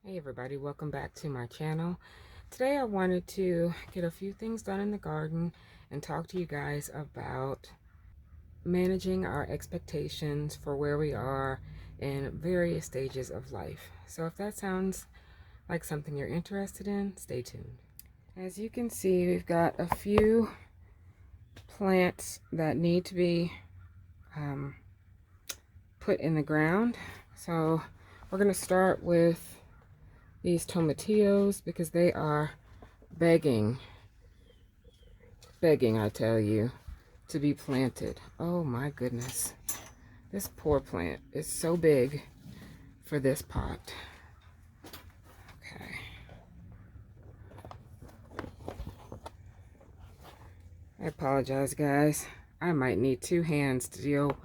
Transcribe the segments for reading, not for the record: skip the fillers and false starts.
Hey everybody, welcome back to my channel. Today I wanted to get a few things done in the garden and talk to you guys about managing our expectations for where we are in various stages of life. So if that sounds like something you're interested in, stay tuned. As you can see, we've got a few plants that need to be put in the ground. So we're going to start with these tomatillos because they are begging, I tell you, to be planted. Oh my goodness. This poor plant is so big for this pot. Okay. I apologize, guys. I might need two hands to deal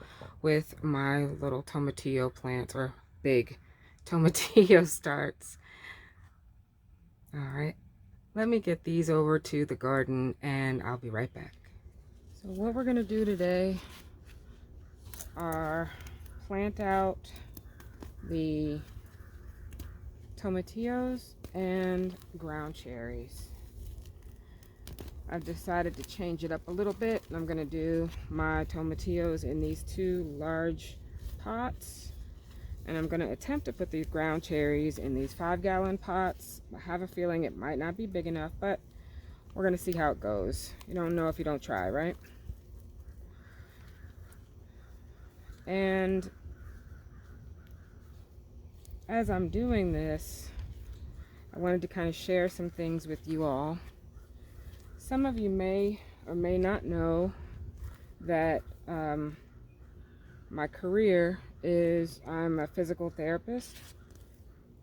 with my little tomatillo plants, or big tomatillo starts. All right. Let me get these over to the garden and I'll be right back. So what we're going to do today are plant out the tomatillos and ground cherries. I've decided to change it up a little bit. I'm going to do my tomatillos in these two large pots, and I'm going to attempt to put these ground cherries in these 5-gallon pots. I have a feeling it might not be big enough, but we're going to see how it goes. You don't know if you don't try, right? And as I'm doing this, I wanted to kind of share some things with you all. Some of you may or may not know that my career is I'm a physical therapist.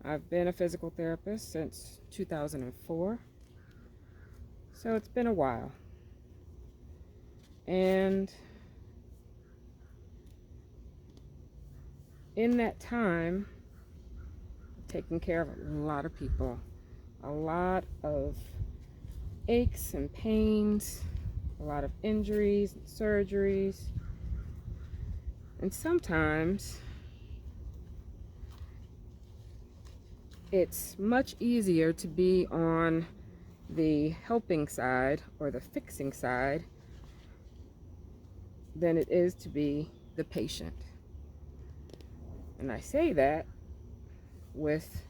I've been a physical therapist since 2004. So it's been a while. And in that time, taking care of a lot of people, a lot of aches and pains, a lot of injuries and surgeries. And sometimes it's much easier to be on the helping side or the fixing side than it is to be the patient. And I say that with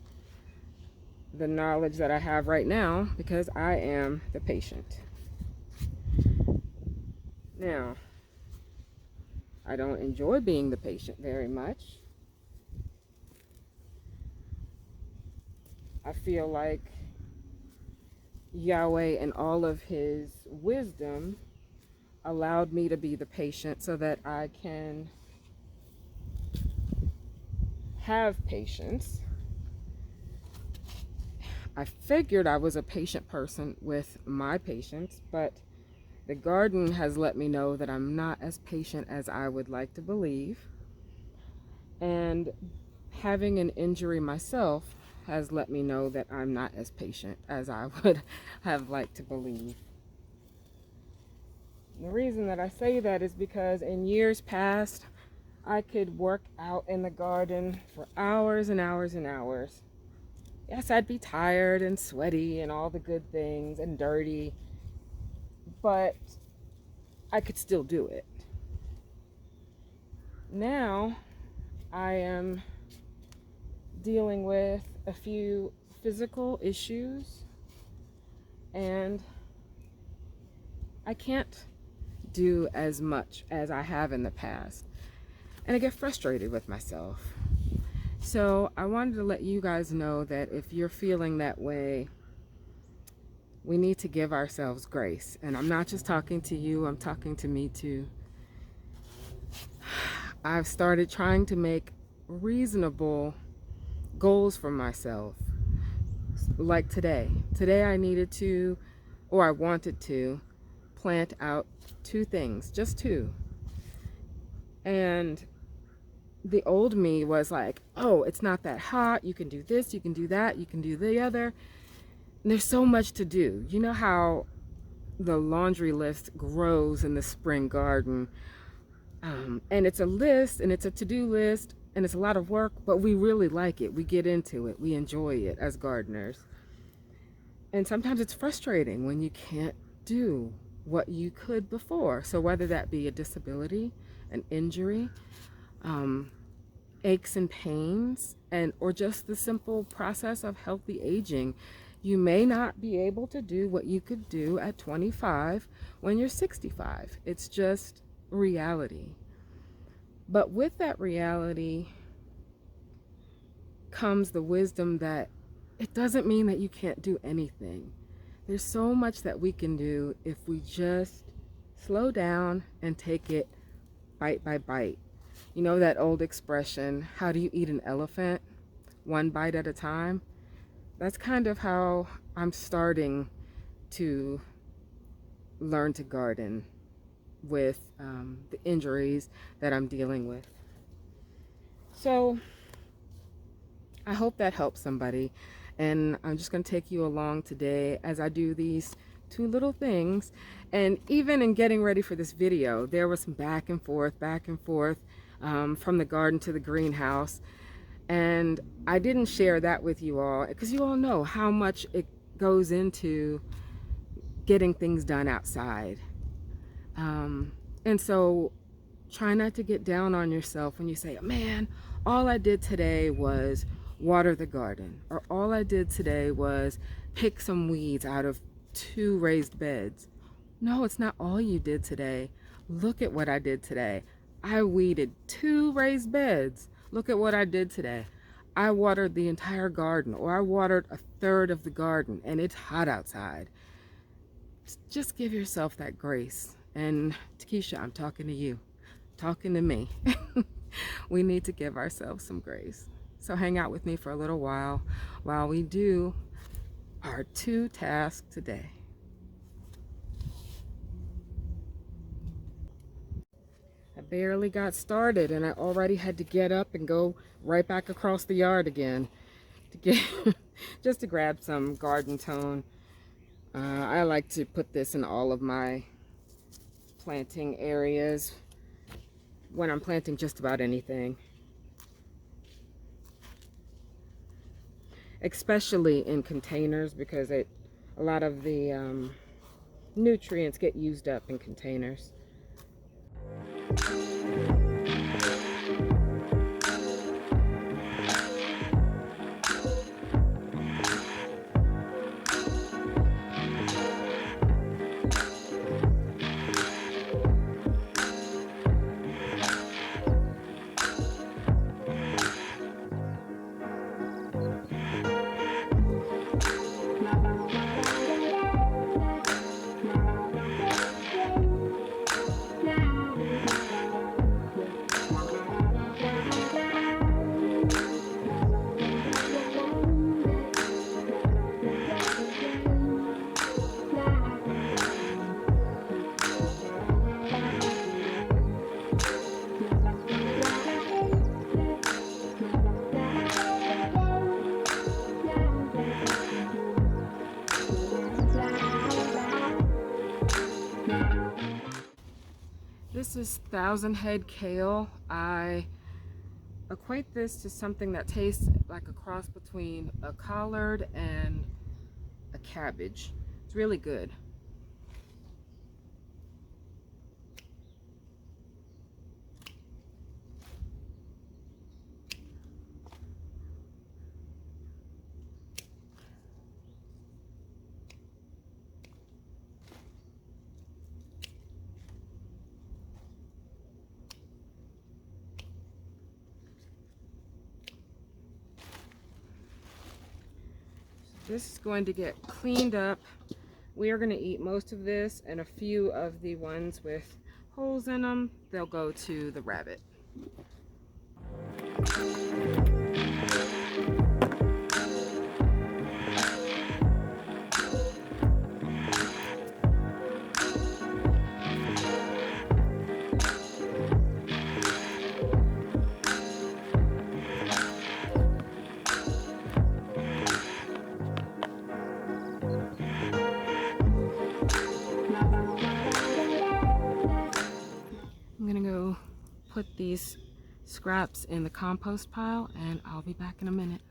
the knowledge that I have right now because I am the patient. Now, I don't enjoy being the patient very much. I feel like Yahweh and all of his wisdom allowed me to be the patient so that I can have patience. I figured I was a patient person with my patients, but the garden has let me know that I'm not as patient as I would like to believe. And having an injury myself has let me know that I'm not as patient as I would have liked to believe. The reason that I say that is because in years past, I could work out in the garden for hours and hours and hours. Yes, I'd be tired and sweaty and all the good things and dirty, but I could still do it. Now, I am dealing with a few physical issues and I can't do as much as I have in the past. And I get frustrated with myself. So I wanted to let you guys know that if you're feeling that way, we need to give ourselves grace. And I'm not just talking to you, I'm talking to me too. I've started trying to make reasonable goals for myself. Like today. Today I needed to, or I wanted to, plant out 2 things, just 2. And the old me was like, oh, it's not that hot, you can do this, you can do that, you can do the other. And there's so much to do. You know how the laundry list grows in the spring garden. And it's a list and it's a to-do list and it's a lot of work, but we really like it. We get into it. We enjoy it as gardeners. And sometimes it's frustrating when you can't do what you could before. So whether that be a disability, an injury, um, aches and pains, and or just the simple process of healthy aging, you may not be able to do what you could do at 25 when you're 65. It's just reality. But with that reality comes the wisdom that it doesn't mean that you can't do anything. There's so much that we can do if we just slow down and take it bite by bite. You know that old expression, how do you eat an elephant? One bite at a time. That's kind of how I'm starting to learn to garden with the injuries that I'm dealing with. So I hope that helps somebody. And I'm just going to take you along today as I do these two little things. And even in getting ready for this video, there was some back and forth, from the garden to the greenhouse. And I didn't share that with you all because you all know how much it goes into getting things done outside. And so try not to get down on yourself when you say, man, all I did today was water the garden, or all I did today was pick some weeds out of 2 raised beds. No, it's not all you did today. Look at what I did today. I weeded 2 raised beds. Look at what I did today. I watered the entire garden, or I watered a third of the garden, and it's hot outside. Just give yourself that grace. And Takesha, I'm talking to you, talking to me. We need to give ourselves some grace. So hang out with me for a little while we do our 2 tasks today. I barely got started and I already had to get up and go right back across the yard again to get just to grab some garden tone. I like to put this in all of my planting areas when I'm planting just about anything, especially in containers, because a lot of the nutrients get used up in containers. This is 1,000 head kale. I equate this to something that tastes like a cross between a collard and a cabbage. It's really good. This is going to get cleaned up. We are going to eat most of this, and a few of the ones with holes in them, they'll go to the rabbit. I'm gonna go put these scraps in the compost pile, and I'll be back in a minute.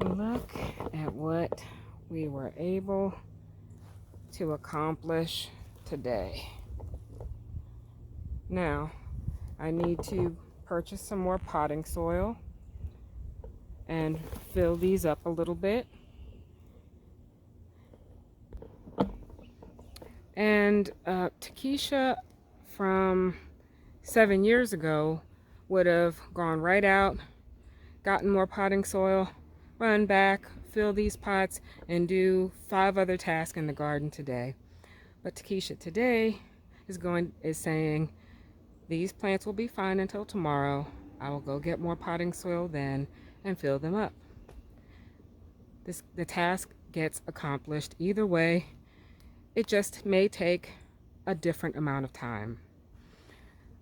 Look at what we were able to accomplish today. Now, I need to purchase some more potting soil and fill these up a little bit. And Takesha from 7 years ago would have gone right out, gotten more potting soil, run back, fill these pots, and do 5 other tasks in the garden today. But Takesha today is saying, these plants will be fine until tomorrow. I will go get more potting soil then and fill them up. The task gets accomplished either way. It just may take a different amount of time.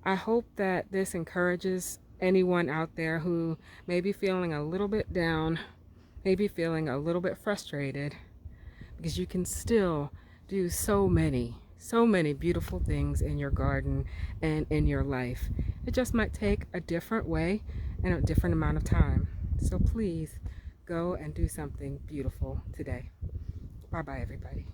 I hope that this encourages anyone out there who may be feeling a little bit down, maybe feeling a little bit frustrated, because you can still do so many beautiful things in your garden and in your life. It just might take a different way and a different amount of time. So please go and do something beautiful today. Bye bye, everybody.